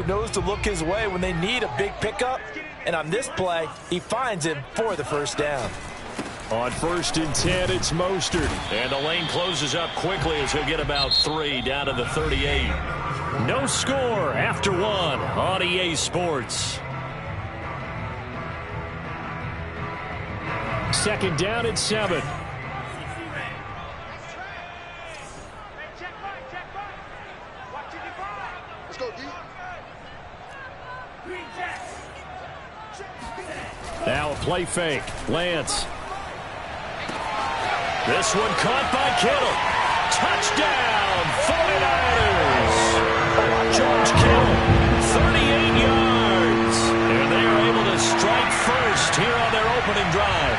knows to look his way when they need a big pickup, and on this play, he finds him for the first down. On 1st and 10, it's Mostert. And the lane closes up quickly as he'll get about 3 down to the 38. No score after 1 on EA Sports. 2nd down and 7. Now a play fake. Lance. This one caught by Kittle. Touchdown, 49ers. George Kittle, 38 yards. And they are able to strike first here on their opening drive.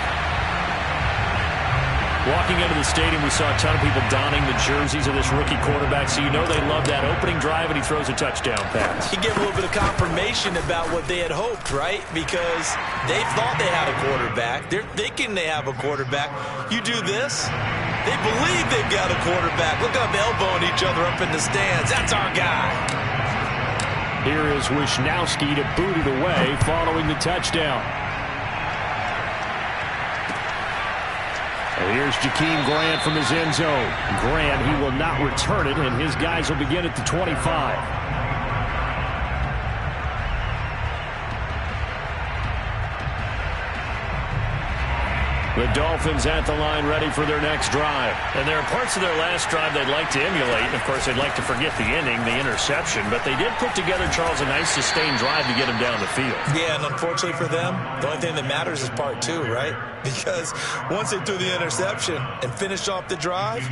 Walking into the stadium, we saw a ton of people donning the jerseys of this rookie quarterback, so you know they love that opening drive, and he throws a touchdown pass. He gave a little bit of confirmation about what they had hoped, right? Because they thought they had a quarterback. They're thinking they have a quarterback. You do this, they believe they've got a quarterback. Look up, elbowing each other up in the stands. That's our guy. Here is Wisnowski to boot it away following the touchdown. And here's Jakeem Grant from his end zone. Grant, he will not return it, and his guys will begin at the 25. The Dolphins at the line ready for their next drive. And there are parts of their last drive they'd like to emulate. And, of course, they'd like to forget the inning, the interception. But they did put together, Charles, a nice sustained drive to get him down the field. Yeah, and unfortunately for them, the only thing that matters is part 2, right? Because once they threw the interception and finished off the drive,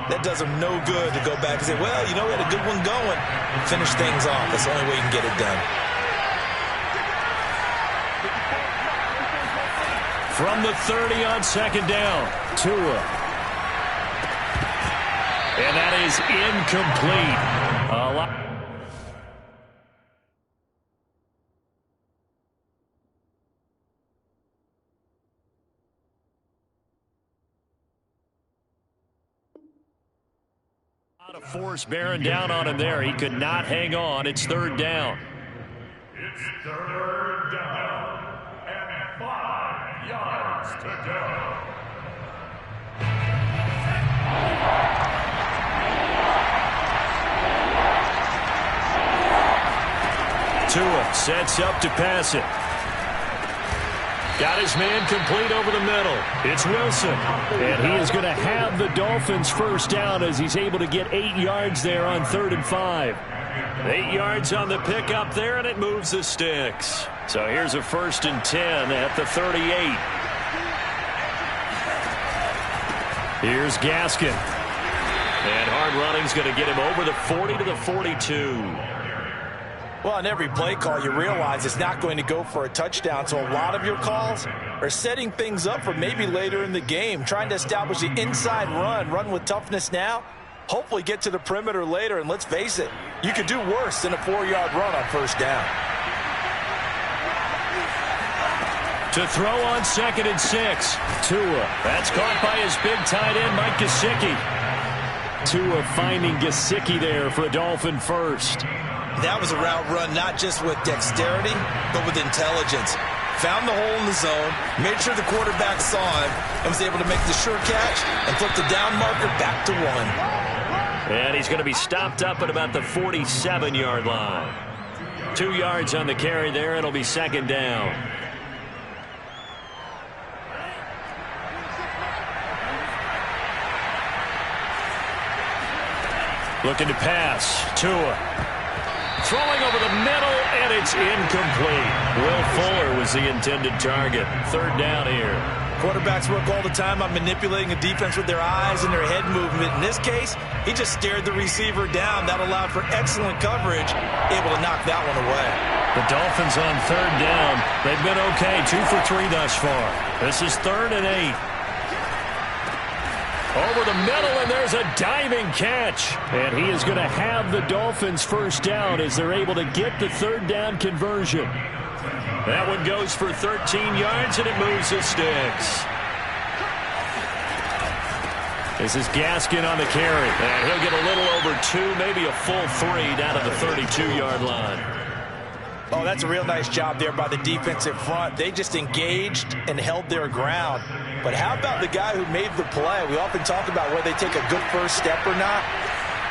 that does them no good to go back and say, well, you know, we had a good one going. Finish things off. That's the only way you can get it done. From the 30 on 2nd down, Tua. And that is incomplete. A lot of force bearing down on him there. He could not hang on. It's 3rd down. It's 3rd down. 5 yards to go. Tua sets up to pass it. Got his man complete over the middle. It's Wilson. And he is going to have the Dolphins first down as he's able to get 8 yards there on 3rd and 5. 8 yards on the pickup there, and it moves the sticks. So here's a 1st and 10 at the 38. Here's Gaskin. And hard running's going to get him over the 40 to the 42. Well, on every play call, you realize it's not going to go for a touchdown. So a lot of your calls are setting things up for maybe later in the game, trying to establish the inside run with toughness now. Hopefully get to the perimeter later, and let's face it, you could do worse than a 4-yard run on 1st down. To throw on 2nd and 6. Tua. That's caught by his big tight end, Mike Gesicki. Tua finding Gesicki there for a Dolphin first. That was a route run not just with dexterity, but with intelligence. Found the hole in the zone, made sure the quarterback saw him, and was able to make the sure catch and flip the down marker back to 1. And he's going to be stopped up at about the 47-yard line. 2 yards on the carry there. It'll be 2nd down. Looking to pass. Tua. Throwing over the middle, and it's incomplete. Will Fuller was the intended target. 3rd down here. Quarterbacks work all the time on manipulating a defense with their eyes and their head movement. In this case, he just stared the receiver down. That allowed for excellent coverage, able to knock that one away. The Dolphins on 3rd down. They've been okay, 2 for 3 thus far. This is 3rd and 8. Over the middle, and there's a diving catch. And he is going to have the Dolphins first down as they're able to get the 3rd down conversion. That one goes for 13 yards, and it moves the sticks. This is Gaskin on the carry. And he'll get a little over 2, maybe a full 3 down to the 32-yard line. Oh, that's a real nice job there by the defensive front. They just engaged and held their ground. But how about the guy who made the play? We often talk about whether they take a good first step or not.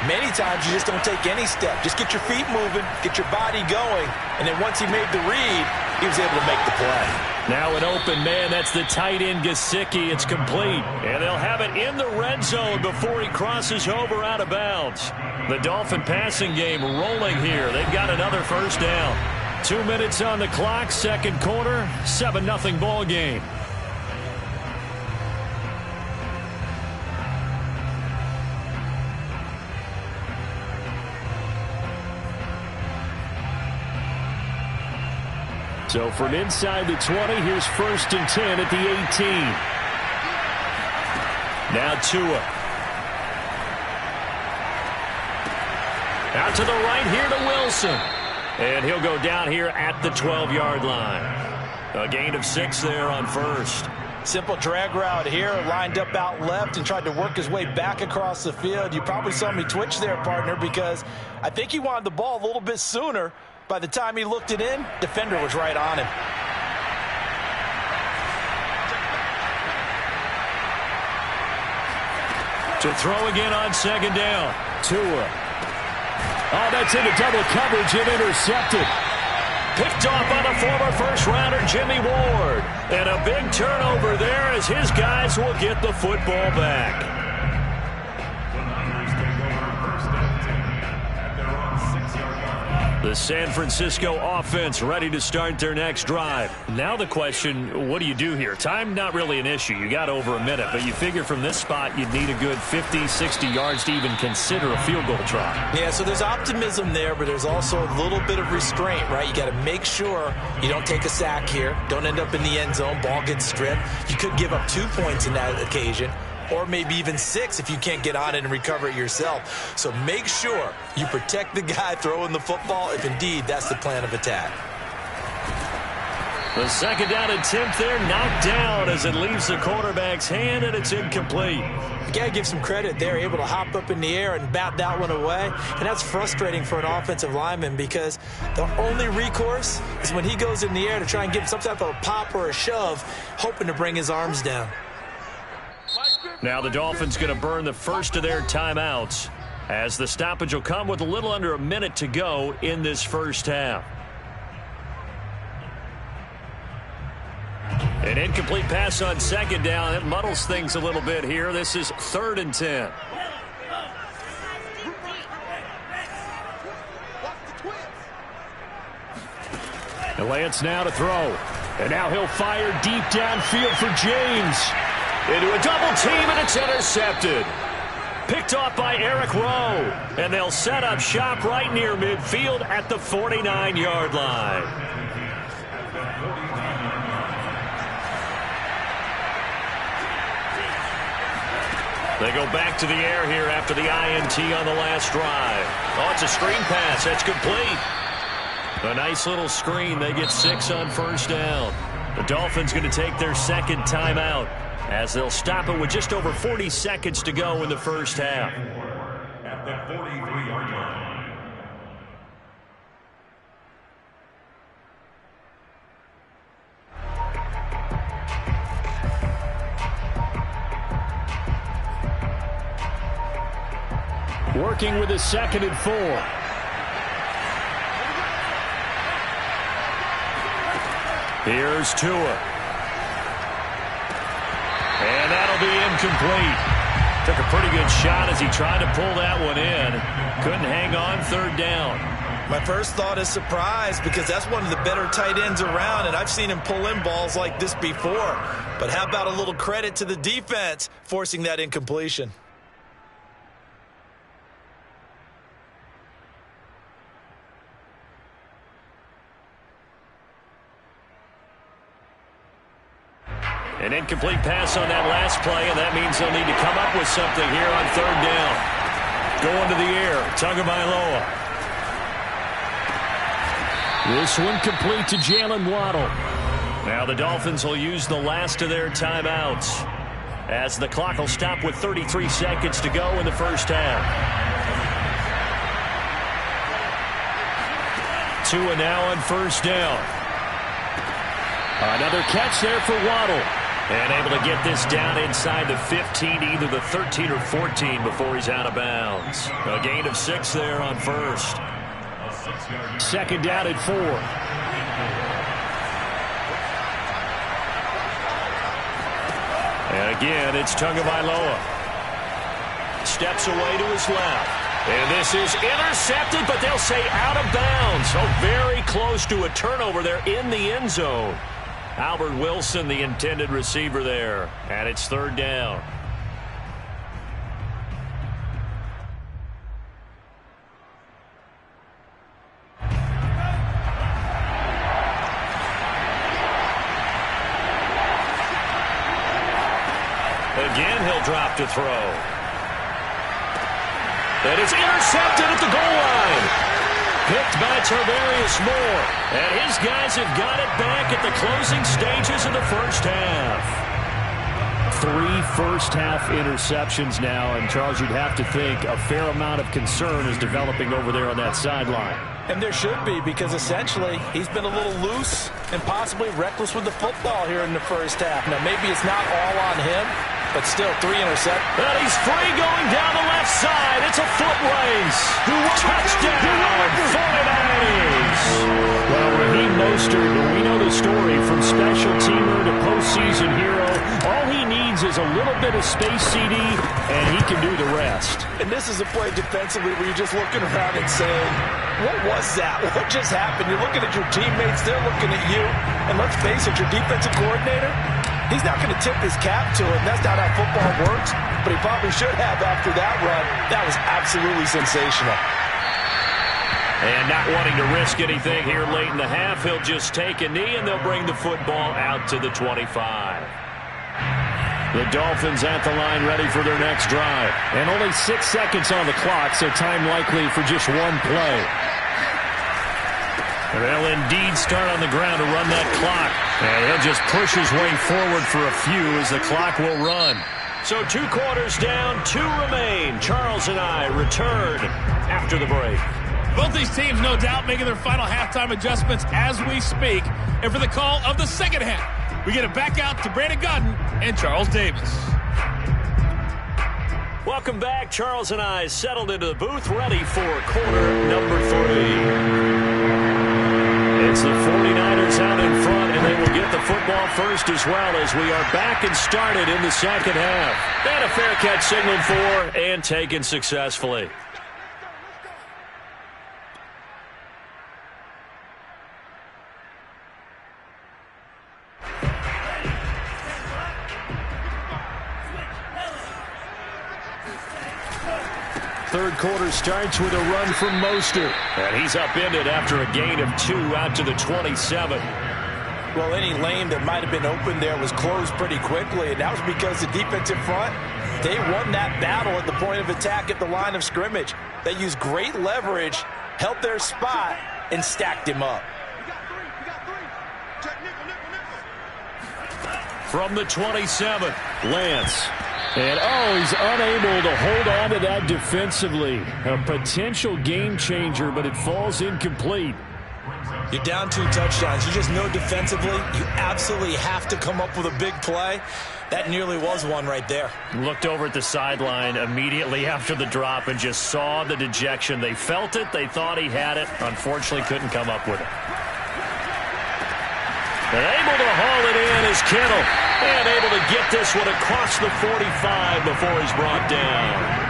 Many times you just don't take any step. Just get your feet moving, get your body going, and then once he made the read, he was able to make the play. Now an open man. That's the tight end, Gesicki. It's complete. And they'll have it in the red zone before he crosses over out of bounds. The Dolphin passing game rolling here. They've got another first down. 2 minutes on the clock, second quarter, 7-0 ball game. So from inside the 20, here's 1st and 10 at the 18. Now Tua. Out to the right here to Wilson. And he'll go down here at the 12-yard line. A gain of 6 there on first. Simple drag route here, lined up out left and tried to work his way back across the field. You probably saw me twitch there, partner, because I think he wanted the ball a little bit sooner. By the time he looked it in, defender was right on him. To throw again on second down. Tua. Oh, that's into double coverage and intercepted. Picked off by the former first-rounder Jimmy Ward. And a big turnover there as his guys will get the football back. The San Francisco offense ready to start their next drive. Now the question, what do you do here? Time not really an issue. You got over a minute, but you figure from this spot you'd need a good 50, 60 yards to even consider a field goal try. Yeah, so there's optimism there, but there's also a little bit of restraint, right? You got to make sure you don't take a sack here. Don't end up in the end zone. Ball gets stripped. You could give up 2 points in that occasion, or maybe even 6 if you can't get on it and recover it yourself. So make sure you protect the guy throwing the football if indeed that's the plan of attack. The second down attempt there knocked down as it leaves the quarterback's hand, and it's incomplete. You got to give some credit there, able to hop up in the air and bat that one away. And that's frustrating for an offensive lineman because the only recourse is when he goes in the air to try and give some type of a pop or a shove, hoping to bring his arms down. Now the Dolphins going to burn the first of their timeouts as the stoppage will come with a little under a minute to go in this first half. An incomplete pass on second down. It muddles things a little bit here. This is 3rd and 10. And Lance now to throw. And now he'll fire deep downfield for James. Into a double team, and it's intercepted. Picked off by Eric Rowe. And they'll set up shop right near midfield at the 49-yard line. They go back to the air here after the INT on the last drive. Oh, it's a screen pass. That's complete. A nice little screen. They get 6 on first down. The Dolphins going to take their second timeout as they'll stop it with just over 40 seconds to go in the first half. At the 43-yard line. Working with a 2nd and 4. Here's Tua. And that'll be incomplete. Took a pretty good shot as he tried to pull that one in. Couldn't hang on, 3rd down. My first thought is surprise because that's one of the better tight ends around, and I've seen him pull in balls like this before. But how about a little credit to the defense forcing that incompletion? An incomplete pass on that last play, and that means they'll need to come up with something here on 3rd down. Going to the air, Tagovailoa. This one complete to Jalen Waddle. Now the Dolphins will use the last of their timeouts as the clock will stop with 33 seconds to go in the first half. Tua now on first down. Another catch there for Waddle. And able to get this down inside the 15, either the 13 or 14 before he's out of bounds. A gain of 6 there on first. Second down at 4. And again, it's Tagovailoa. Steps away to his left. And this is intercepted, but they'll say out of bounds. So very close to a turnover there in the end zone. Albert Wilson, the intended receiver there. And it's third down. Again, he'll drop to throw. And it's intercepted at the goal line. Picked by Tarvarius Moore. And his guys have got it back at the closing stages of the first half. 3 first-half interceptions now. And, Charles, you'd have to think a fair amount of concern is developing over there on that sideline. And there should be, because essentially he's been a little loose and possibly reckless with the football here in the first half. Now, maybe it's not all on him, but still 3 interceptions. And he's free going down the left side. It's a foot race. Touchdown, 49ers. Well, Raheem Mostert, we know the story from special teamer to postseason hero. All he needs is a little bit of space, CD, and he can do the rest. And this is a play defensively where you're just looking around and saying, what was that? What just happened? You're looking at your teammates. They're looking at you. And let's face it, your defensive coordinator, he's not going to tip his cap to it. That's not how football works, but he probably should have after that run. That was absolutely sensational. And not wanting to risk anything here late in the half, he'll just take a knee, and they'll bring the football out to the 25. The Dolphins at the line ready for their next drive. And only 6 seconds on the clock, so time likely for just one play. They'll indeed start on the ground to run that clock. And he'll just push his way forward for a few as the clock will run. So 2 quarters down, 2 remain. Charles and I return after the break. Both these teams, no doubt, making their final halftime adjustments as we speak. And for the call of the second half, we get it back out to Brandon Godden and Charles Davis. Welcome back. Charles and I settled into the booth, ready for quarter number 3. It's the 49ers out in front, and they will get the football first as well as we are back and started in the second half. And a fair catch signaled for and taken successfully. Third quarter starts with a run from Mostert. And he's upended after a gain of 2 out to the 27. Well, any lane that might have been open there was closed pretty quickly, and that was because the defensive front, they won that battle at the point of attack at the line of scrimmage. They used great leverage, held their spot, and stacked him up. From the 27, Lance. And, he's unable to hold on to that defensively. A potential game changer, but it falls incomplete. You're down 2 touchdowns. You just know defensively you absolutely have to come up with a big play. That nearly was one right there. Looked over at the sideline immediately after the drop and just saw the dejection. They felt it. They thought he had it. Unfortunately, couldn't come up with it. They're able to haul it in as Kittle. And able to get this one across the 45 before he's brought down.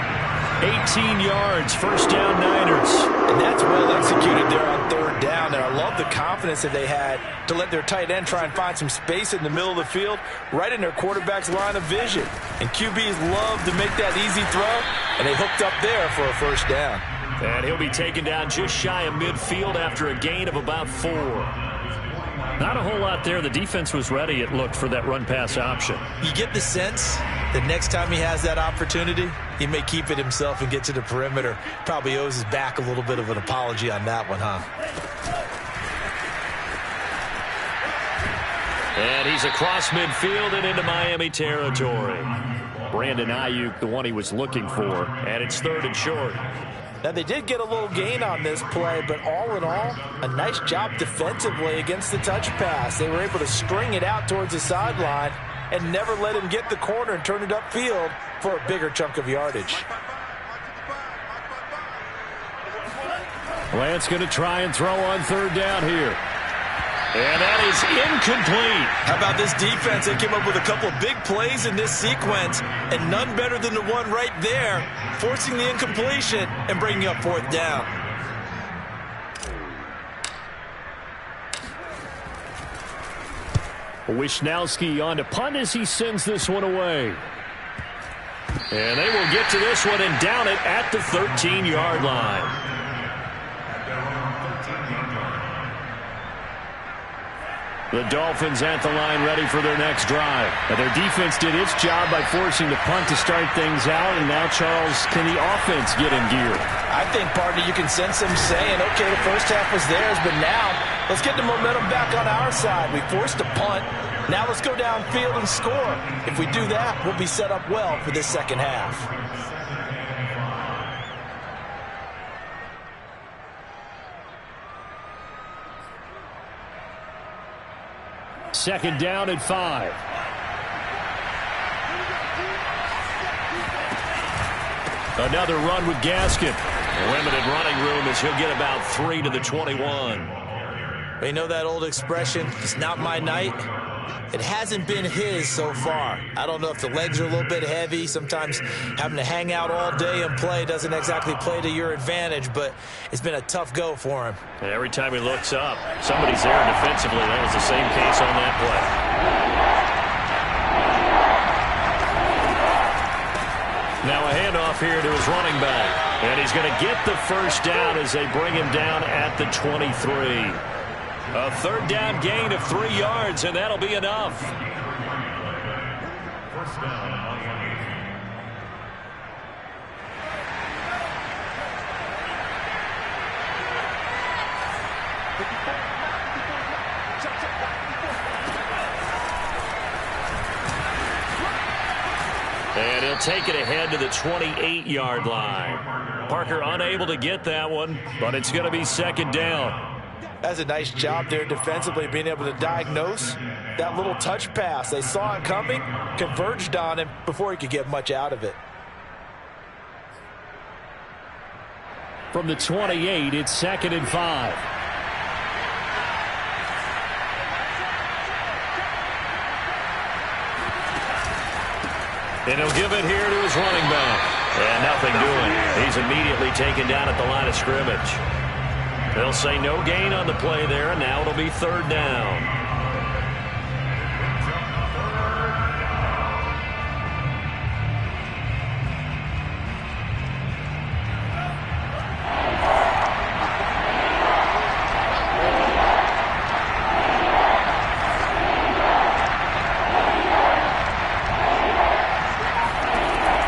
18 yards, first down Niners. And that's well executed there on third down. And I love the confidence that they had to let their tight end try and find some space in the middle of the field, right in their quarterback's line of vision. And QBs love to make that easy throw, and they hooked up there for a first down. And he'll be taken down just shy of midfield after a gain of about 4. Not a whole lot there. The defense was ready, it looked, for that run-pass option. You get the sense that next time he has that opportunity, he may keep it himself and get to the perimeter. Probably owes his back a little bit of an apology on that one, huh? And he's across midfield and into Miami territory. Brandon Ayuk, the one he was looking for, and it's third and short. Now, they did get a little gain on this play, but all in all, a nice job defensively against the touch pass. They were able to string it out towards the sideline and never let him get the corner and turn it upfield for a bigger chunk of yardage. Lance going to try and throw on third down here. And that is incomplete. How about this defense? They came up with a couple of big plays in this sequence, and none better than the one right there, forcing the incompletion and bringing up fourth down. Wisnowski on to punt as he sends this one away. And they will get to this one and down it at the 13-yard line. The Dolphins at the line ready for their next drive. Now their defense did its job by forcing the punt to start things out, and now, Charles, can the offense get in gear? I think, partner, you can sense them saying, okay, the first half was theirs, but now let's get the momentum back on our side. We forced a punt. Now let's go downfield and score. If we do that, we'll be set up well for this second half. Second down and 5. Another run with Gaskin. Limited running room as he'll get about 3 to the 21. You know that old expression, it's not my night? It hasn't been his so far. I don't know if the legs are a little bit heavy. Sometimes having to hang out all day and play doesn't exactly play to your advantage, but it's been a tough go for him. And every time he looks up, somebody's there defensively. That was the same case on that play. Now a handoff here to his running back. And he's going to get the first down as they bring him down at the 23. A third down gain of 3 yards, and that'll be enough. First down on the line. And he'll take it ahead to the 28-yard line. Parker unable to get that one, but it's going to be second down. That's a nice job there defensively, being able to diagnose that little touch pass. They saw it coming, converged on him before he could get much out of it. From the 28, it's second and 5. And he'll give it here to his running back. And nothing doing. He's immediately taken down at the line of scrimmage. They'll say no gain on the play there, and now it'll be third down.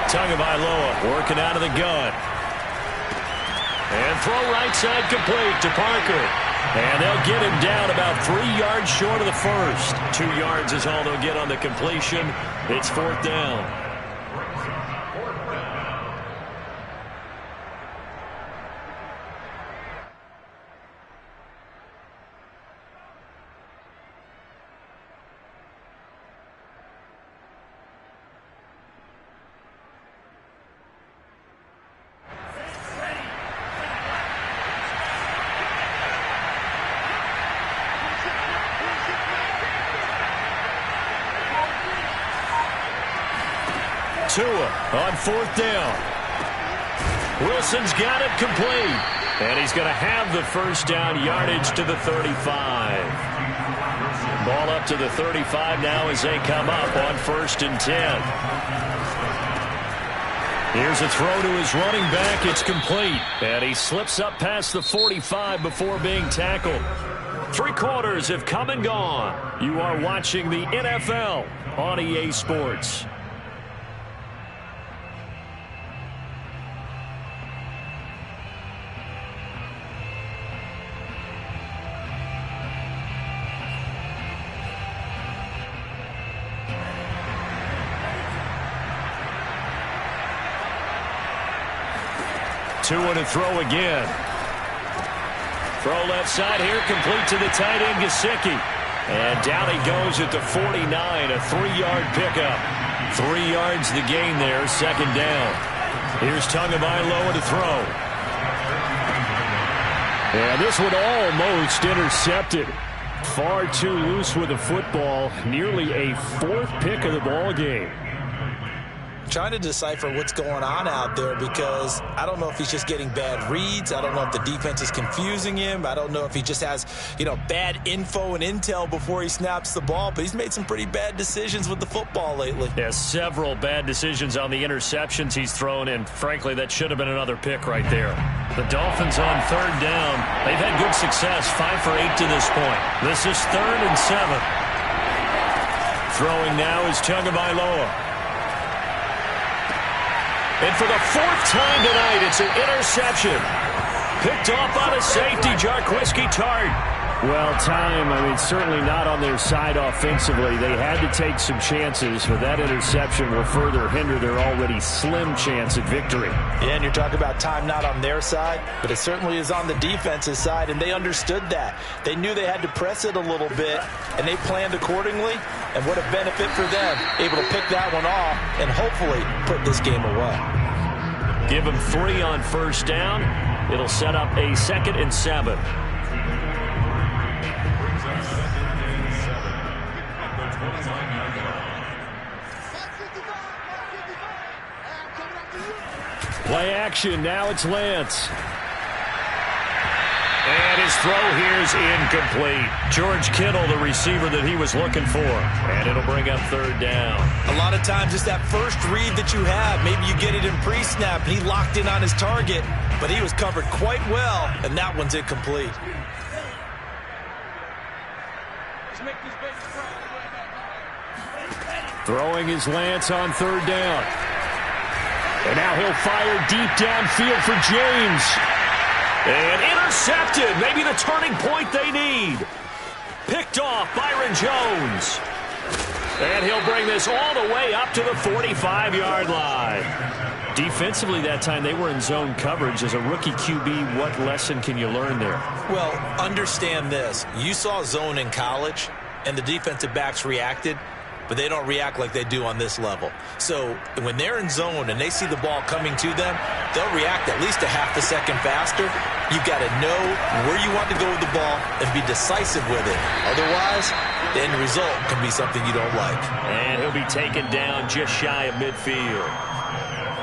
Tagovailoa working out of the gun. And throw right side complete to Parker. And they'll get him down about 3 yards short of the first. 2 yards is all they'll get on the completion. It's fourth down. Tua on fourth down. Wilson's got it complete. And he's going to have the first down yardage to the 35. Ball up to the 35 now as they come up on 1st and 10. Here's a throw to his running back. It's complete. And he slips up past the 45 before being tackled. 3 quarters have come and gone. You are watching the NFL on EA Sports. Tua to throw again. Throw left side here, complete to the tight end, Gesicki. And down he goes at the 49, a 3-yard pickup. 3 yards the gain there, second down. Here's Tagovailoa to throw. And this one almost intercepted. Far too loose with the football. Nearly a 4th pick of the ball game. Trying to decipher what's going on out there because I don't know if he's just getting bad reads. I don't know if the defense is confusing him. I don't know if he just has, bad info and intel before he snaps the ball. But he's made some pretty bad decisions with the football lately. Yeah, several bad decisions on the interceptions he's thrown, and frankly, that should have been another pick right there. The Dolphins on 3rd down. They've had good success, 5 for 8 to this point. This is 3rd and 7. Throwing now is Tagovailoa. And for the 4th time tonight, it's an interception. Picked off by the safety, Jarquiski Tart. Well, certainly not on their side offensively. They had to take some chances, but that interception will further hinder their already slim chance at victory. Yeah, and you're talking about time not on their side, but it certainly is on the defense's side, and they understood that. They knew they had to press it a little bit, and they planned accordingly, and what a benefit for them, able to pick that one off and hopefully put this game away. Give them 3 on 1st down. It'll set up a 2nd and 7. Play action. Now it's Lance. And his throw here is incomplete. George Kittle, the receiver that he was looking for. And it'll bring up 3rd down. A lot of times it's that first read that you have. Maybe you get it in pre-snap, and he locked in on his target, but he was covered quite well, and that one's incomplete. Throwing is Lance on 3rd down. And now he'll fire deep downfield for James. And intercepted. Maybe the turning point they need. Picked off Byron Jones. And he'll bring this all the way up to the 45-yard line. Defensively that time, they were in zone coverage. As a rookie QB, what lesson can you learn there? Well, understand this. You saw zone in college, and the defensive backs reacted, but they don't react like they do on this level. So when they're in zone and they see the ball coming to them, they'll react at least a half a second faster. You've got to know where you want to go with the ball and be decisive with it. Otherwise, the end result can be something you don't like. And he'll be taken down just shy of midfield.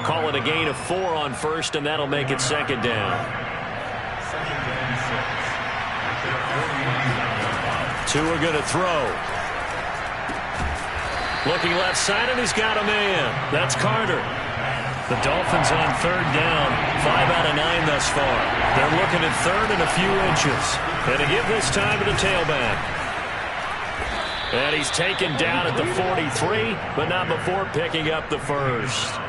Call it a gain of 4 on 1st, and that'll make it 2nd down. Tua going to throw. Looking left side, and he's got a man. That's Carter. The Dolphins on 3rd down. 5 out of 9 thus far. They're looking at 3rd and a few inches. And to give this time to the tailback. And he's taken down at the 43, but not before picking up the 1st.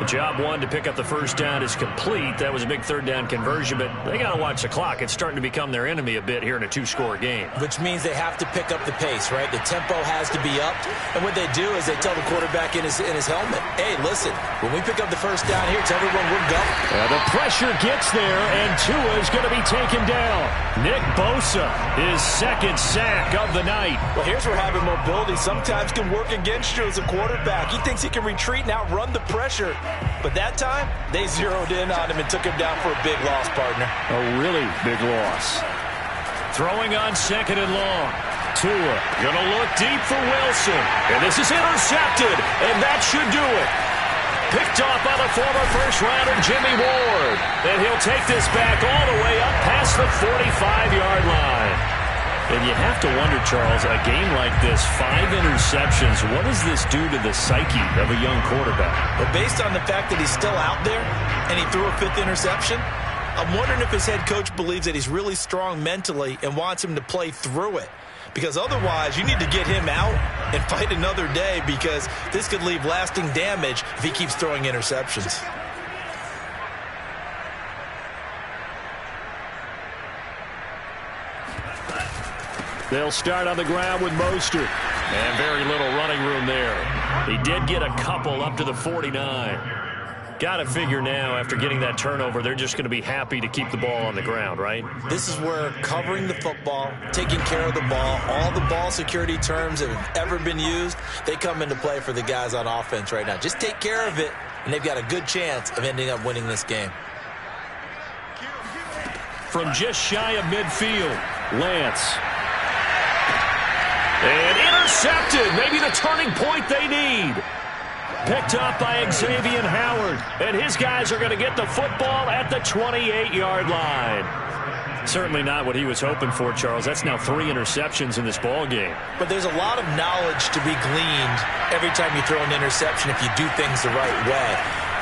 The job 1 to pick up the 1st down is complete. That was a big 3rd down conversion, but they got to watch the clock. It's starting to become their enemy a bit here in a 2-score game. Which means they have to pick up the pace, right? The tempo has to be upped. And what they do is they tell the quarterback in his helmet, hey, listen, when we pick up the 1st down here, tell everyone we're going. The pressure gets there, and Tua is going to be taken down. Nick Bosa, his 2nd sack of the night. Well, here's where having mobility sometimes can work against you as a quarterback. He thinks he can retreat and outrun the pressure. But that time, they zeroed in on him and took him down for a big loss, partner. A really big loss. Throwing on 2nd and long. Tua gonna look deep for Wilson. And this is intercepted, and that should do it. Picked off by the former 1st-rounder Jimmy Ward. And he'll take this back all the way up past the 45-yard line. And you have to wonder, Charles, a game like this, 5 interceptions, what does this do to the psyche of a young quarterback? But based on the fact that he's still out there and he threw a 5th interception, I'm wondering if his head coach believes that he's really strong mentally and wants him to play through it. Because otherwise, you need to get him out and fight another day, because this could leave lasting damage if he keeps throwing interceptions. They'll start on the ground with Mostert. And very little running room there. He did get a couple up to the 49. Got to figure now, after getting that turnover, they're just going to be happy to keep the ball on the ground, right? This is where covering the football, taking care of the ball, all the ball security terms that have ever been used, they come into play for the guys on offense right now. Just take care of it, and they've got a good chance of ending up winning this game. From just shy of midfield, Lance. And intercepted. Maybe the turning point they need. Picked up by Xavier Howard. And his guys are going to get the football at the 28-yard line. Certainly not what he was hoping for, Charles. That's now 3 interceptions in this ball game. But there's a lot of knowledge to be gleaned every time you throw an interception if you do things the right way.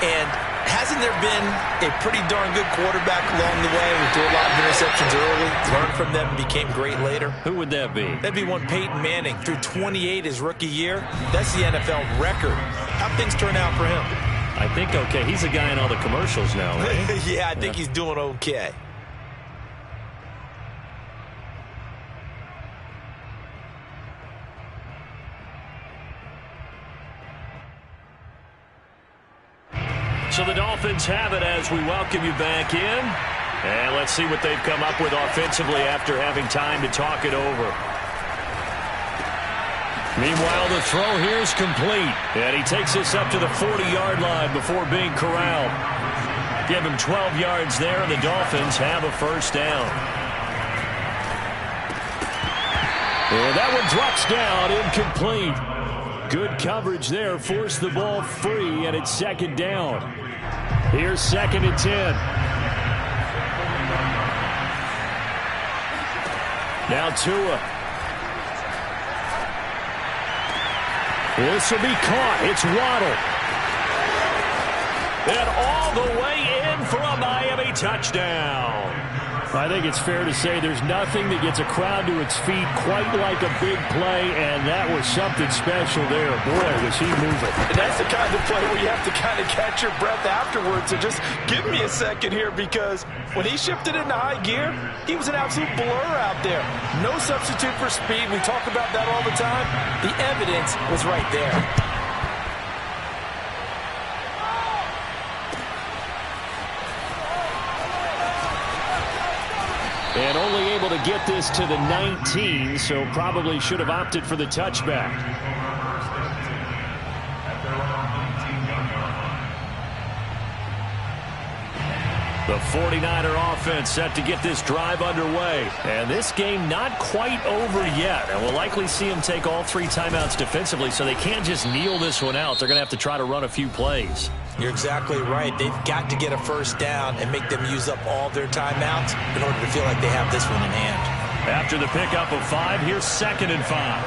And hasn't there been a pretty darn good quarterback along the way who threw a lot of interceptions early, learned from them, and became great later? Who would that be? That'd be one Peyton Manning. Threw 28 his rookie year. That's the NFL record. How'd things turn out for him? I think okay. He's a guy in all the commercials now, right? Yeah, I think he's doing okay. So the Dolphins have it as we welcome you back in. And let's see what they've come up with offensively after having time to talk it over. Meanwhile, the throw here is complete. And he takes this up to the 40-yard line before being corralled. Give him 12 yards there, and the Dolphins have a first down. And that one drops down, incomplete. Good coverage there, forced the ball free, and it's second down. Here's 2nd and 10. Now Tua. This will be caught. It's Waddle. And all the way in for a Miami touchdown. I think it's fair to say there's nothing that gets a crowd to its feet quite like a big play, and that was something special there. Boy, was he moving. And that's the kind of play where you have to kind of catch your breath afterwards. So just give me a second here, because when he shifted into high gear, he was an absolute blur out there. No substitute for speed. We talk about that all the time. The evidence was right there. And only able to get this to the 19, so probably should have opted for the touchback. The 49er offense set to get this drive underway. And this game not quite over yet. And we'll likely see them take all 3 timeouts defensively, so they can't just kneel this one out. They're going to have to try to run a few plays. You're exactly right. They've got to get a first down and make them use up all their timeouts in order to feel like they have this one in hand. After the pickup of 5, here's 2nd and 5.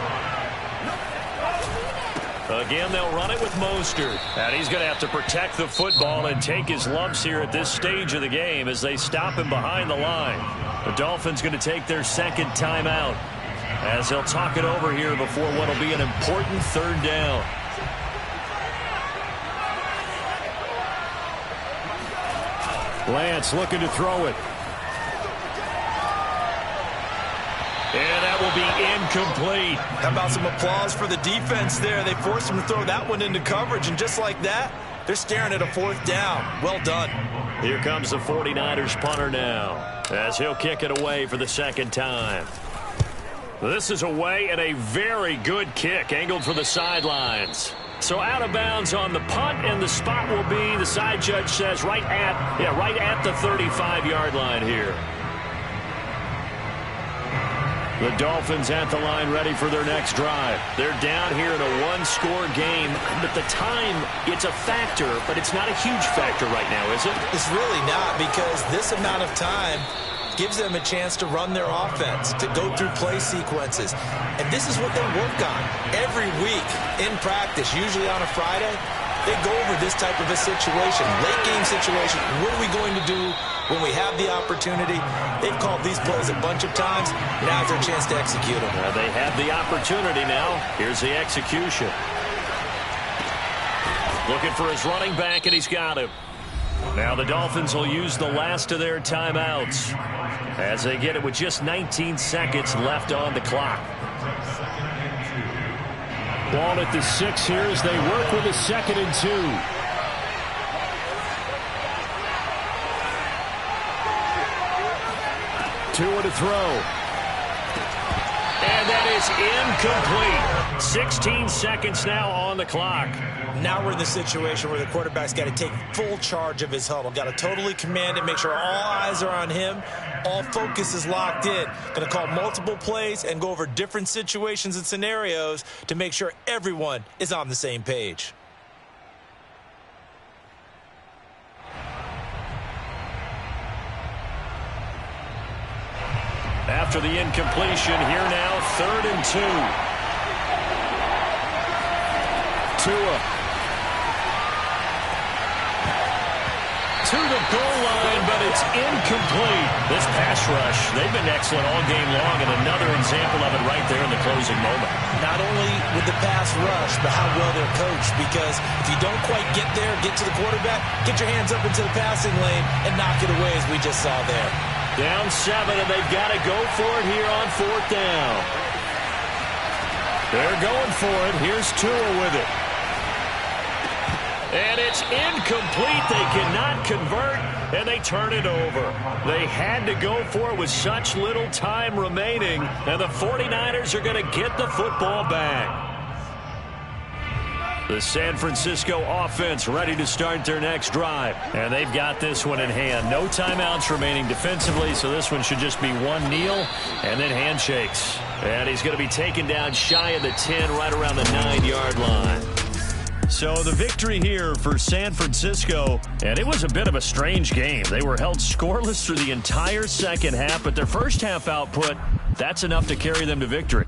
Again, they'll run it with Mostert. And he's going to have to protect the football and take his lumps here at this stage of the game as they stop him behind the line. The Dolphins going to take their 2nd timeout as they'll talk it over here before what will be an important 3rd down. Lance looking to throw it. And that will be incomplete. How about some applause for the defense there? They forced him to throw that one into coverage, and just like that, they're staring at a 4th down. Well done. Here comes the 49ers punter now, as he'll kick it away for the 2nd time. This is away, and a very good kick, angled for the sidelines. So out of bounds on the punt, and the spot will be, the side judge says, right at the 35-yard line here. The Dolphins at the line, ready for their next drive. They're down here in a 1-score game. But the time, it's a factor, but it's not a huge factor right now, is it? It's really not, because this amount of time gives them a chance to run their offense, to go through play sequences. And this is what they work on every week in practice, usually on a Friday. They go over this type of a situation, late game situation. What are we going to do when we have the opportunity? They've called these plays a bunch of times. Now's their chance to execute them. They have the opportunity now. Here's the execution. Looking for his running back, and he's got him. Now the Dolphins will use the last of their timeouts as they get it with just 19 seconds left on the clock. Ball at the 6 here as they work with a 2nd and 2. Tua to throw. And that is incomplete. 16 seconds now on the clock. Now we're in the situation where the quarterback's got to take full charge of his huddle. Got to totally command it, make sure all eyes are on him. All focus is locked in. Going to call multiple plays and go over different situations and scenarios to make sure everyone is on the same page. After the incompletion, here now, 3rd and 2. Tua. To the goal line, but it's incomplete. This pass rush, they've been excellent all game long, and another example of it right there in the closing moment. Not only with the pass rush, but how well they're coached, because if you don't quite get there, get to the quarterback, get your hands up into the passing lane and knock it away, as we just saw there. Down 7, and they've got to go for it here on 4th down. They're going for it. Here's Tua with it. And it's incomplete. They cannot convert, and they turn it over. They had to go for it with such little time remaining, and the 49ers are going to get the football back. The San Francisco offense ready to start their next drive. And they've got this one in hand. No timeouts remaining defensively, so this one should just be one kneel and then handshakes. And he's going to be taken down shy of the 10, right around the 9-yard line. So the victory here for San Francisco, and it was a bit of a strange game. They were held scoreless through the entire second half, but their first half output, that's enough to carry them to victory.